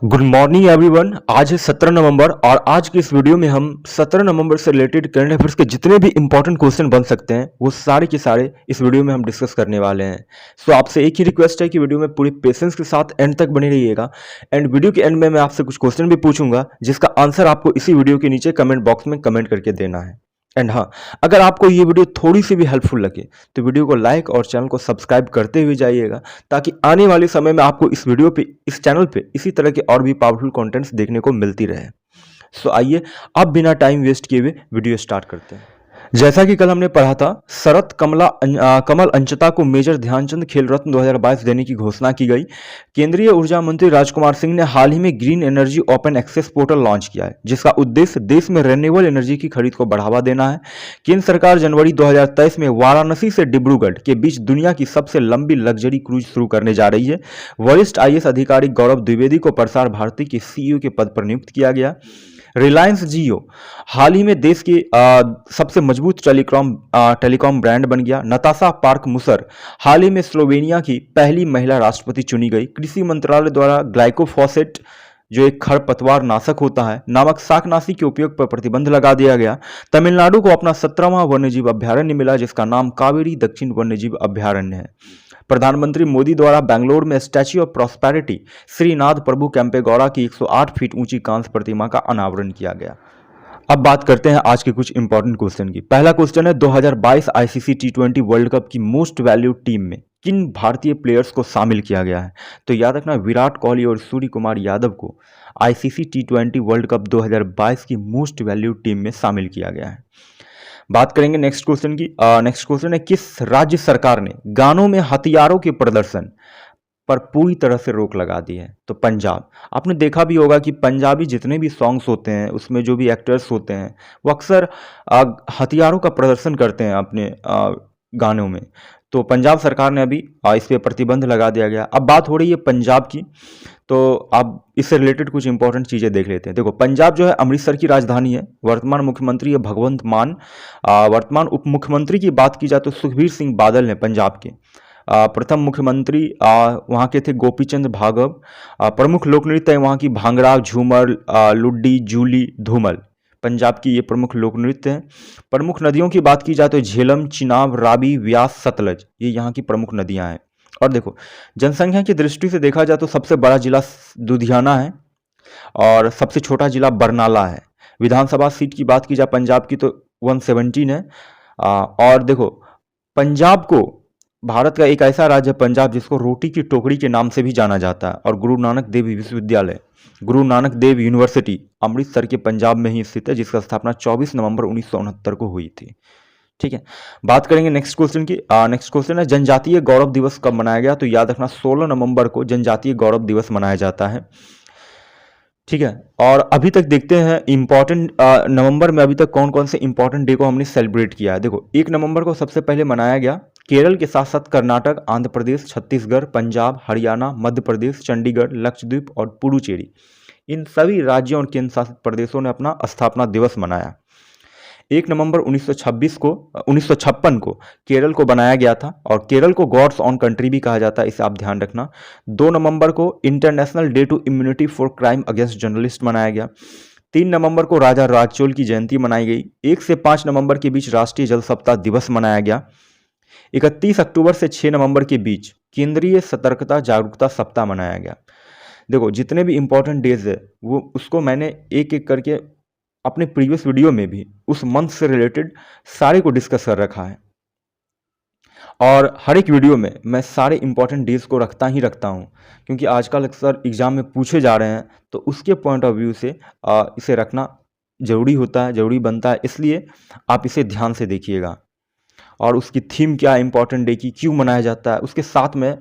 Good morning everyone. आज है 17 नवंबर और आज की इस वीडियो में हम 17 नवंबर से रिलेटेड करंट अफेयर्स के जितने भी इंपॉर्टेंट क्वेश्चन बन सकते हैं वो सारे के सारे इस वीडियो में हम डिस्कस करने वाले हैं। सो आपसे एक ही रिक्वेस्ट है कि वीडियो में पूरी पेशेंस के साथ एंड तक बने रहिएगा। एंड वीडियो के एंड में मैं आपसे कुछ क्वेश्चन भी पूछूंगा जिसका आंसर आपको इसी वीडियो के नीचे कमेंट बॉक्स में कमेंट करके देना है। एंड हाँ, अगर आपको ये वीडियो थोड़ी सी भी हेल्पफुल लगे तो वीडियो को लाइक और चैनल को सब्सक्राइब करते हुए जाइएगा ताकि आने वाले समय में आपको इस वीडियो पे, इस चैनल पे इसी तरह के और भी पावरफुल कंटेंट्स देखने को मिलती रहे। सो आइए अब बिना टाइम वेस्ट किए हुए वीडियो स्टार्ट करते हैं। जैसा कि कल हमने पढ़ा था, शरत कमल अंचता को मेजर ध्यानचंद खेल रत्न 2022 देने की घोषणा की गई। केंद्रीय ऊर्जा मंत्री राजकुमार सिंह ने हाल ही में green energy open access portal launch किया है जिसका उद्देश्य देश में रिन्यूएबल एनर्जी की खरीद को बढ़ावा देना है। केंद्र सरकार जनवरी 2023 में वाराणसी से डिब्रूगढ़ के बीच दुनिया की सबसे लंबी लग्जरी क्रूज शुरू करने जा रही है। वरिष्ठ आईएएस अधिकारी गौरव द्विवेदी को प्रसार भारती के सीईओ के पद पर नियुक्त किया गया। रिलायंस जियो हाल ही में देश की सबसे मजबूत टेलीकॉम ब्रांड बन गया। नताशा पार्क मुसर हाल ही में स्लोवेनिया की पहली महिला राष्ट्रपति चुनी गई। कृषि मंत्रालय द्वारा ग्लाइकोफॉसेट जो एक खरपतवार नाशक होता है नामक शाकनाशी के उपयोग पर प्रतिबंध लगा दिया गया। तमिलनाडु को अपना 17वां वन्यजीव अभ्यारण्य मिला जिसका नाम कावेरी दक्षिण वन्यजीव अभ्यारण्य है। प्रधानमंत्री मोदी द्वारा बेंगलोर में स्टैच्यू ऑफ प्रॉस्पेरिटी श्रीनाथ प्रभु कैंपेगौड़ा की 108 फीट ऊंची कांस्य प्रतिमा का अनावरण किया गया। अब बात करते हैं आज के कुछ इंपॉर्टेंट क्वेश्चन की। पहला क्वेश्चन है 2022 आईसीसी टी20 वर्ल्ड कप की मोस्ट वैल्यूड टीम में किन भारतीय प्लेयर्स को शामिल किया गया है। तो याद रखना, विराट कोहली और सूर्य कुमार यादव को आईसीसी टी20 वर्ल्ड कप 2022 की मोस्ट वैल्यूड टीम में शामिल किया गया है। बात करेंगे नेक्स्ट क्वेश्चन की। नेक्स्ट क्वेश्चन है किस राज्य सरकार ने गानों में हथियारों के प्रदर्शन पर पूरी तरह से रोक लगा दी है। तो पंजाब। आपने देखा भी होगा कि पंजाबी जितने भी सॉन्ग्स होते हैं उसमें जो भी एक्टर्स होते हैं वो अक्सर हथियारों का प्रदर्शन करते हैं अपने गानों में। तो पंजाब सरकार ने अभी इस पर प्रतिबंध लगा दिया गया। अब बात हो रही है पंजाब की, तो आप इससे रिलेटेड कुछ इंपॉर्टेंट चीज़ें देख लेते हैं। देखो, पंजाब जो है अमृतसर की राजधानी है। वर्तमान मुख्यमंत्री है भगवंत मान। वर्तमान उप मुख्यमंत्री की बात की जाए तो सुखबीर सिंह बादल हैं पंजाब के। प्रथम मुख्यमंत्री वहाँ के थे गोपीचंद भार्गव। प्रमुख लोक नृत्य है वहाँ की भांगड़ा, झूमर, लुड्डी, जूली, धूमल। पंजाब की ये प्रमुख लोक नृत्य हैं। प्रमुख नदियों की बात की जाए तो झेलम, चिनाब, रावी, व्यास, सतलज ये यहाँ की प्रमुख नदियाँ हैं। और देखो, जनसंख्या की दृष्टि से देखा जाए तो सबसे बड़ा जिला लुधियाना है और सबसे छोटा जिला बरनाला है। विधानसभा सीट की बात की जाए पंजाब की तो 117 है। और देखो, पंजाब को भारत का एक ऐसा राज्य है पंजाब जिसको रोटी की टोकरी के नाम से भी जाना जाता है। और गुरु नानक देव विश्वविद्यालय, गुरु नानक देव यूनिवर्सिटी अमृतसर के पंजाब में ही स्थित है जिसका स्थापना 24 नवंबर 1969 को हुई थी। ठीक है, बात करेंगे नेक्स्ट क्वेश्चन की। नेक्स्ट क्वेश्चन है जनजातीय गौरव दिवस कब मनाया गया। तो याद रखना 16 नवंबर को जनजातीय गौरव दिवस मनाया जाता है। ठीक है, और अभी तक देखते हैं इंपॉर्टेंट नवंबर में अभी तक कौन कौन से इंपॉर्टेंट डे को हमने सेलिब्रेट किया है। देखो, 1 नवंबर को सबसे पहले मनाया गया केरल के साथ साथ कर्नाटक, आंध्र प्रदेश, छत्तीसगढ़, पंजाब, हरियाणा, मध्य प्रदेश, चंडीगढ़, लक्षद्वीप और पुडुचेरी इन सभी राज्यों और केंद्र शासित प्रदेशों ने अपना स्थापना दिवस मनाया। 1 नवंबर 1956 को केरल को बनाया गया था और केरल को गॉड्स ऑन कंट्री भी कहा जाता है, इसे आप ध्यान रखना। 2 नवंबर को international day to immunity for crime against journalist मनाया गया। 3 नवंबर को राजा राजचोल की जयंती मनाई गई। 1 से 5 नवंबर के बीच राष्ट्रीय जल सप्ताह दिवस मनाया गया। 31 अक्टूबर से 6 नवंबर के बीच केंद्रीय सतर्कता जागरूकता सप्ताह मनाया गया। देखो, जितने भी इंपॉर्टेंट डेज है वो उसको मैंने एक एक करके अपने प्रीवियस वीडियो में भी उस मंथ से रिलेटेड सारे को डिस्कस कर रखा है और हर एक वीडियो में मैं सारे इंपॉर्टेंट डेज को रखता ही रखता हूं क्योंकि आजकल अक्सर एग्जाम में पूछे जा रहे हैं तो उसके पॉइंट ऑफ व्यू से इसे रखना ज़रूरी होता है, ज़रूरी बनता है। इसलिए आप इसे ध्यान से देखिएगा और उसकी थीम क्या है, इंपॉर्टेंट डे की क्यों मनाया जाता है, उसके साथ मैं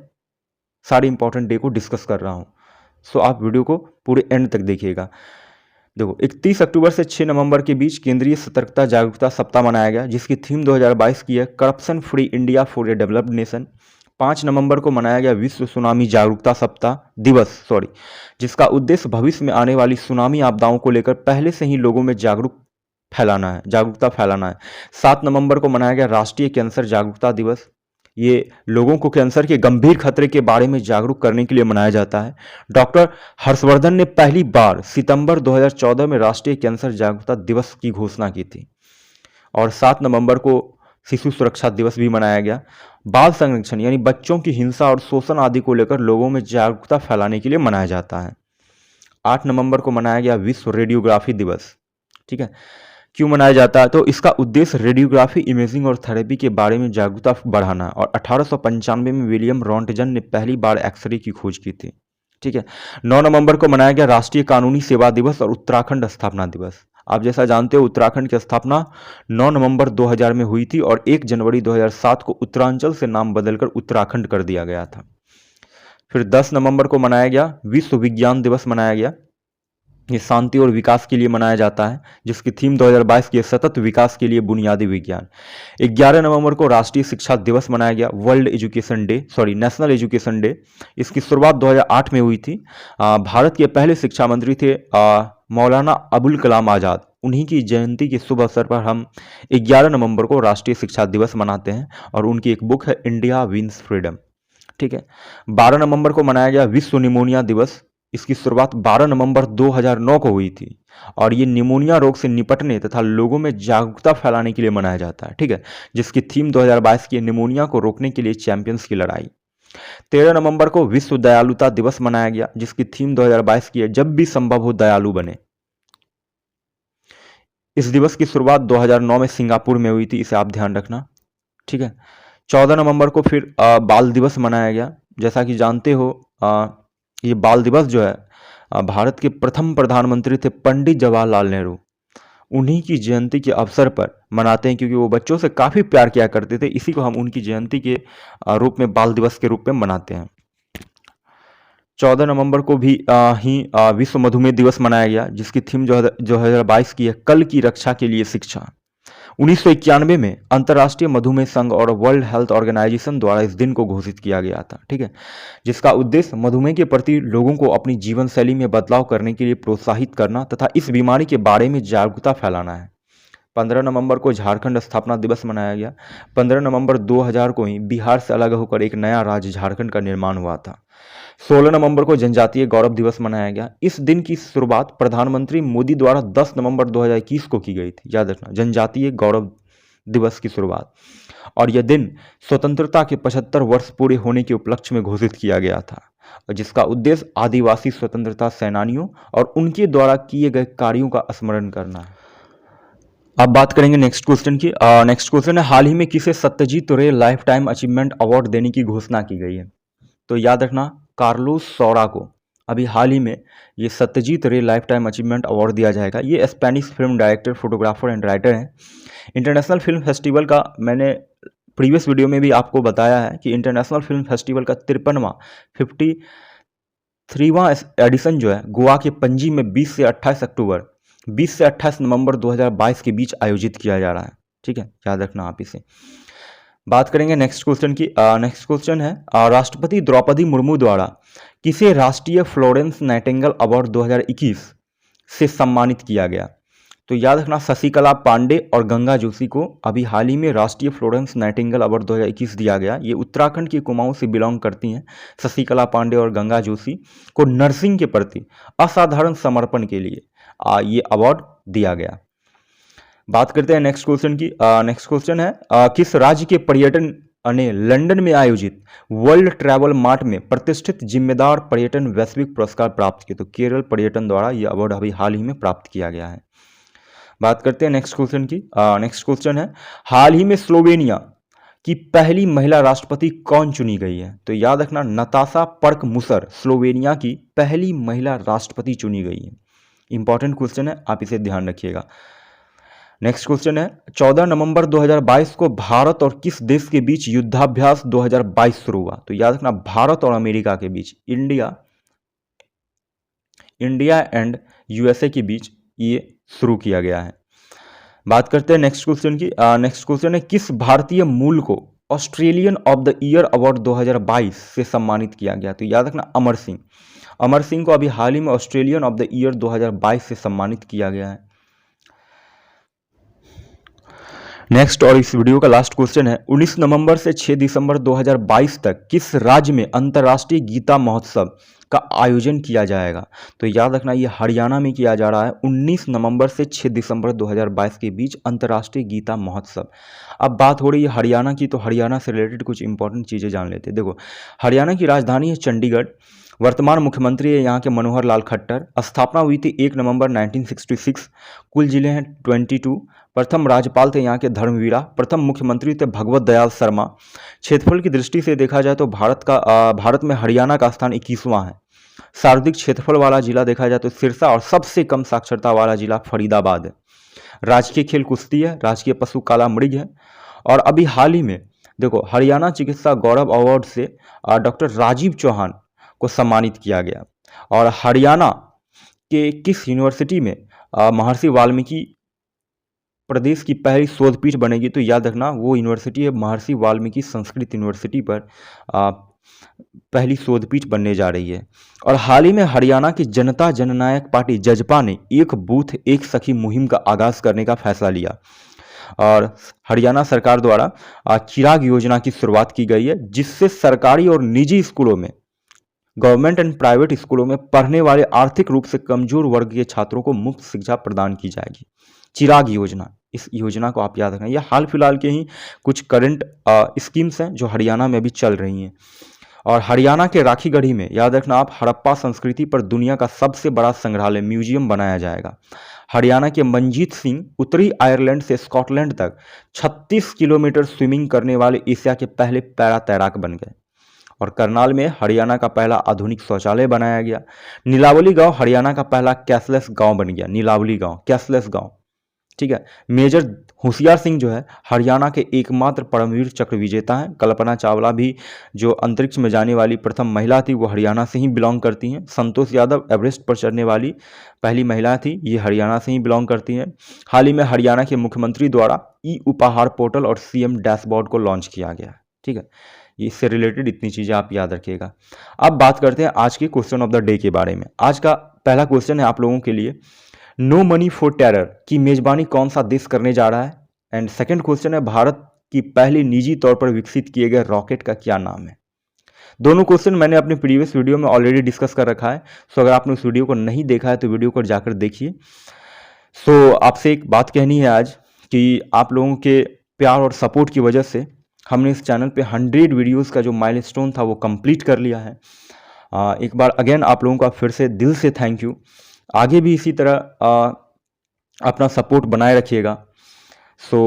सारे इंपॉर्टेंट डे को डिस्कस कर रहा हूँ। सो आप वीडियो को पूरे एंड तक देखिएगा। देखो, 31 अक्टूबर से 6 नवंबर के बीच केंद्रीय सतर्कता जागरूकता सप्ताह मनाया गया जिसकी थीम 2022 की है corruption free India for a developed nation. 5 नवंबर को मनाया गया विश्व सुनामी जागरूकता सप्ताह दिवस जिसका उद्देश्य भविष्य में आने वाली सुनामी आपदाओं को लेकर पहले से ही लोगों में जागरूकता फैलाना है। 7 नवंबर को मनाया गया राष्ट्रीय कैंसर जागरूकता दिवस। ये लोगों को कैंसर के गंभीर खतरे के बारे में जागरूक करने के लिए मनाया जाता है। डॉक्टर हर्षवर्धन ने पहली बार सितंबर 2014 में राष्ट्रीय कैंसर जागरूकता दिवस की घोषणा की थी। और 7 नवंबर को शिशु सुरक्षा दिवस भी मनाया गया। बाल संरक्षण यानी बच्चों की हिंसा और शोषण आदि को लेकर लोगों में जागरूकता फैलाने के लिए मनाया जाता है। 8 नवंबर को मनाया गया विश्व रेडियोग्राफी दिवस। ठीक है, क्यों मनाया जाता है? तो इसका उद्देश्य रेडियोग्राफी, इमेजिंग और थेरेपी के बारे में जागरूकता बढ़ाना। और 1895 में विलियम रॉन्टजन ने पहली बार एक्सरे की खोज की थी। ठीक है, 9 नवंबर को मनाया गया राष्ट्रीय कानूनी सेवा दिवस और उत्तराखंड स्थापना दिवस। आप जैसा जानते हो उत्तराखंड की स्थापना 9 नवंबर 2000 में हुई थी और 1 जनवरी 2007 को उत्तरांचल से नाम बदलकर उत्तराखंड कर दिया गया था। फिर 10 नवंबर को मनाया गया विश्व विज्ञान दिवस मनाया गया। ये शांति और विकास के लिए मनाया जाता है, जिसकी थीम 2022 की सतत विकास के लिए बुनियादी विज्ञान। 11 नवंबर को राष्ट्रीय शिक्षा दिवस मनाया गया, नेशनल एजुकेशन डे। इसकी शुरुआत 2008 में हुई थी। भारत के पहले शिक्षा मंत्री थे मौलाना अबुल कलाम आज़ाद। उन्हीं की जयंती के शुभ अवसर पर हम 11 नवंबर को राष्ट्रीय शिक्षा दिवस मनाते हैं और उनकी एक बुक है इंडिया विंस फ्रीडम। ठीक है, 12 नवंबर को मनाया गया विश्व निमोनिया दिवस। इसकी शुरुआत 12 नवंबर 2009 को हुई थी और ये निमोनिया रोग से निपटने तथा लोगों में जागरूकता फैलाने के लिए मनाया जाता है। ठीक है, जिसकी थीम 2022 की निमोनिया को रोकने के लिए चैंपियंस की लड़ाई। 13 नवंबर को विश्व दयालुता दिवस मनाया गया, जिसकी थीम 2022 की है जब भी संभव हो दयालु बने। इस दिवस की शुरुआत 2009 में सिंगापुर में हुई थी, इसे आप ध्यान रखना। ठीक है, 14 नवंबर को फिर बाल दिवस मनाया गया। जैसा कि जानते हो ये बाल दिवस जो है भारत के प्रथम प्रधानमंत्री थे पंडित जवाहरलाल नेहरू। उन्हीं की जयंती के अवसर पर मनाते हैं, क्योंकि वो बच्चों से काफ़ी प्यार किया करते थे। इसी को हम उनकी जयंती के रूप में बाल दिवस के रूप में मनाते हैं। 14 नवंबर को भी विश्व मधुमेह दिवस मनाया गया, जिसकी थीम जो 2022 की है कल की रक्षा के लिए शिक्षा। 1991 में अंतर्राष्ट्रीय मधुमेह संघ और वर्ल्ड हेल्थ ऑर्गेनाइजेशन द्वारा इस दिन को घोषित किया गया था। ठीक है, जिसका उद्देश्य मधुमेह के प्रति लोगों को अपनी जीवन शैली में बदलाव करने के लिए प्रोत्साहित करना तथा इस बीमारी के बारे में जागरूकता फैलाना है। 15 नवंबर को झारखंड स्थापना दिवस मनाया गया। 15 नवंबर 2000 को ही बिहार से अलग होकर एक नया राज्य झारखंड का निर्माण हुआ था। 16 नवंबर को जनजातीय गौरव दिवस मनाया गया। इस दिन की शुरुआत प्रधानमंत्री मोदी द्वारा 10 नवंबर 2021 को की गई थी, याद रखना, जनजातीय गौरव दिवस की शुरुआत। और यह दिन स्वतंत्रता के 75 वर्ष पूरे होने के उपलक्ष्य में घोषित किया गया था, जिसका उद्देश्य आदिवासी स्वतंत्रता सेनानियों और उनके द्वारा किए गए कार्यों का स्मरण करना है। अब बात करेंगे नेक्स्ट क्वेश्चन की। नेक्स्ट क्वेश्चन है, हाल ही में किसे सत्यजीत रे लाइफ टाइम अचीवमेंट अवार्ड देने की घोषणा की गई है? तो याद रखना, कार्लोस सौरा को अभी हाल ही में ये सत्यजीत रे लाइफ टाइम अचीवमेंट अवार्ड दिया जाएगा। ये Spanish film director, photographer and writer हैं। इंटरनेशनल फिल्म फेस्टिवल का मैंने प्रीवियस वीडियो में भी आपको बताया है कि इंटरनेशनल फिल्म फेस्टिवल का 53वां एडिशन जो है गोवा के पणजी में 20 से 28 नवंबर 2022 के बीच आयोजित किया जा रहा है। ठीक है, याद रखना आप इसे। बात करेंगे नेक्स्ट क्वेश्चन की। नेक्स्ट क्वेश्चन है, राष्ट्रपति द्रौपदी मुर्मू द्वारा किसे राष्ट्रीय फ्लोरेंस नाइटिंगेल अवार्ड 2021 से सम्मानित किया गया? तो याद रखना, शशिकला पांडे और गंगा जोशी को अभी हाल ही में राष्ट्रीय फ्लोरेंस नाइटिंगेल अवार्ड 2021 दिया गया। ये उत्तराखंड की कुमाऊं से बिलोंग करती हैं। शशिकला पांडे और गंगा जोशी को नर्सिंग के प्रति असाधारण समर्पण के लिए ये अवार्ड दिया गया। बात करते हैं नेक्स्ट क्वेश्चन की। नेक्स्ट क्वेश्चन है, किस राज्य के पर्यटन ने लंदन में आयोजित वर्ल्ड ट्रैवल मार्ट में प्रतिष्ठित जिम्मेदार पर्यटन वैश्विक पुरस्कार प्राप्त किया? तो केरल पर्यटन द्वारा यह अवार्ड अभी हाल ही में प्राप्त किया गया है। बात करते हैं नेक्स्ट क्वेश्चन की। नेक्स्ट क्वेश्चन है, हाल ही में स्लोवेनिया की पहली महिला राष्ट्रपति कौन चुनी गई है? तो याद रखना, नताशा पर्कमुसर स्लोवेनिया की पहली महिला राष्ट्रपति चुनी गई है। इंपॉर्टेंट क्वेश्चन है, आप इसे ध्यान रखिएगा। नेक्स्ट क्वेश्चन है, 14 नवंबर 2022 को भारत और किस देश के बीच युद्धाभ्यास 2022 शुरू हुआ? तो याद रखना, भारत और अमेरिका के बीच, इंडिया एंड यूएसए के बीच ये शुरू किया गया है। बात करते हैं नेक्स्ट क्वेश्चन की। नेक्स्ट क्वेश्चन है, किस भारतीय मूल को Australian of the year award 2022 से सम्मानित किया गया? तो याद रखना, अमर सिंह को अभी हाल ही में ऑस्ट्रेलियन ऑफ द ईयर 2022 से सम्मानित किया गया है। नेक्स्ट और इस वीडियो का लास्ट क्वेश्चन है, 19 नवंबर से 6 दिसंबर 2022 तक किस राज्य में अंतर्राष्ट्रीय गीता महोत्सव का आयोजन किया जाएगा? तो याद रखना ये हरियाणा में किया जा रहा है 19 नवंबर से 6 दिसंबर 2022 के बीच अंतर्राष्ट्रीय गीता महोत्सव। अब बात हो रही है हरियाणा की, तो हरियाणा से रिलेटेड कुछ इंपॉर्टेंट चीज़ें जान लेते हैं। देखो, हरियाणा की राजधानी है चंडीगढ़, वर्तमान मुख्यमंत्री है यहाँ के मनोहर लाल खट्टर, स्थापना हुई थी 1 नवंबर 1966, कुल जिले हैं 22, प्रथम राज्यपाल थे यहाँ के धर्मवीरा, प्रथम मुख्यमंत्री थे भगवत दयाल शर्मा। क्षेत्रफल की दृष्टि से देखा जाए तो भारत में हरियाणा का स्थान 21वां है। सर्वाधिक क्षेत्रफल वाला जिला देखा जाए तो सिरसा, और सबसे कम साक्षरता वाला जिला फरीदाबाद है। राजकीय खेल कुश्ती है, राजकीय पशु काला मृग है। और अभी हाल ही में देखो, हरियाणा चिकित्सा गौरव अवार्ड से डॉक्टर राजीव चौहान को सम्मानित किया गया। और हरियाणा के किस यूनिवर्सिटी में महर्षि वाल्मीकि प्रदेश की पहली शोध पीठ बनेगी? तो याद रखना वो यूनिवर्सिटी है महर्षि वाल्मीकि संस्कृत यूनिवर्सिटी पर पहली शोध पीठ बनने जा रही है। और हाल ही में हरियाणा की जनता जननायक पार्टी जजपा ने एक बूथ एक सखी मुहिम का आगाज करने का फैसला लिया। और हरियाणा सरकार द्वारा चिराग योजना की शुरुआत की गई है, जिससे सरकारी और निजी स्कूलों में, गवर्नमेंट एंड प्राइवेट स्कूलों में पढ़ने वाले आर्थिक रूप से कमजोर वर्ग के छात्रों को मुफ्त शिक्षा प्रदान की जाएगी। चिराग योजना, इस योजना को आप याद रखना। यह हाल फिलहाल के ही कुछ करंट स्कीम्स हैं जो हरियाणा में भी चल रही हैं। और हरियाणा के राखीगढ़ी में याद रखना आप, हड़प्पा संस्कृति पर दुनिया का सबसे बड़ा संग्रहालय म्यूजियम बनाया जाएगा। हरियाणा के मनजीत सिंह उत्तरी आयरलैंड से स्कॉटलैंड तक 36 किलोमीटर स्विमिंग करने वाले एशिया के पहले पैरा तैराक बन गए। और करनाल में हरियाणा का पहला आधुनिक शौचालय बनाया गया। नीलावली गांव हरियाणा का पहला कैशलेस गांव बन गया। नीलावली गांव कैशलेस गांव, ठीक है। मेजर होशियार सिंह जो है हरियाणा के एकमात्र परमवीर चक्र विजेता हैं। कल्पना चावला भी जो अंतरिक्ष में जाने वाली प्रथम महिला थी, वो हरियाणा से ही बिलोंग करती हैं। संतोष यादव एवरेस्ट पर चढ़ने वाली पहली महिला थी, ये हरियाणा से ही बिलोंग करती हैं। हाल ही में हरियाणा के मुख्यमंत्री द्वारा ई उपहार पोर्टल और सीएम डैशबोर्ड को लॉन्च किया गया, ठीक है। इससे रिलेटेड इतनी चीज़ें आप याद रखिएगा। अब बात करते हैं आज के क्वेश्चन ऑफ द डे के बारे में। आज का पहला क्वेश्चन है आप लोगों के लिए, नो मनी फॉर टेरर की मेजबानी कौन सा देश करने जा रहा है? एंड सेकंड क्वेश्चन है, भारत की पहली निजी तौर पर विकसित किए गए रॉकेट का क्या नाम है? दोनों क्वेश्चन मैंने अपने प्रीवियस वीडियो में ऑलरेडी डिस्कस कर रखा है, सो अगर आपने उस वीडियो को नहीं देखा है तो वीडियो को जाकर देखिए। सो आपसे एक बात कहनी है आज कि आप लोगों के प्यार और सपोर्ट की वजह से हमने इस चैनल पे 100 वीडियोस का जो माइलस्टोन था वो कंप्लीट कर लिया है। एक बार अगेन आप लोगों का फिर से दिल से थैंक यू। आगे भी इसी तरह अपना सपोर्ट बनाए रखिएगा। सो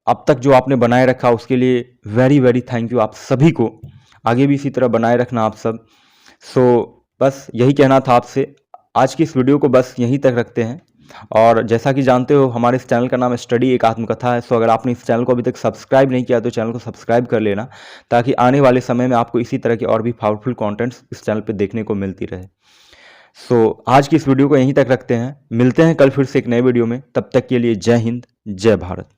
अब तक जो आपने बनाए रखा उसके लिए वेरी वेरी थैंक यू आप सभी को। आगे भी इसी तरह बनाए रखना आप सब। सो बस यही कहना था आपसे। आज की इस वीडियो को बस यहीं तक रखते हैं। और जैसा कि जानते हो हमारे इस चैनल का नाम स्टडी एक आत्मकथा है। सो अगर आपने इस चैनल को अभी तक सब्सक्राइब नहीं किया तो चैनल को सब्सक्राइब कर लेना, ताकि आने वाले समय में आपको इसी तरह के और भी पावरफुल कंटेंट्स इस चैनल पे देखने को मिलती रहे। सो आज की इस वीडियो को यहीं तक रखते हैं। मिलते हैं कल फिर से एक नए वीडियो में। तब तक के लिए जय हिंद, जय भारत।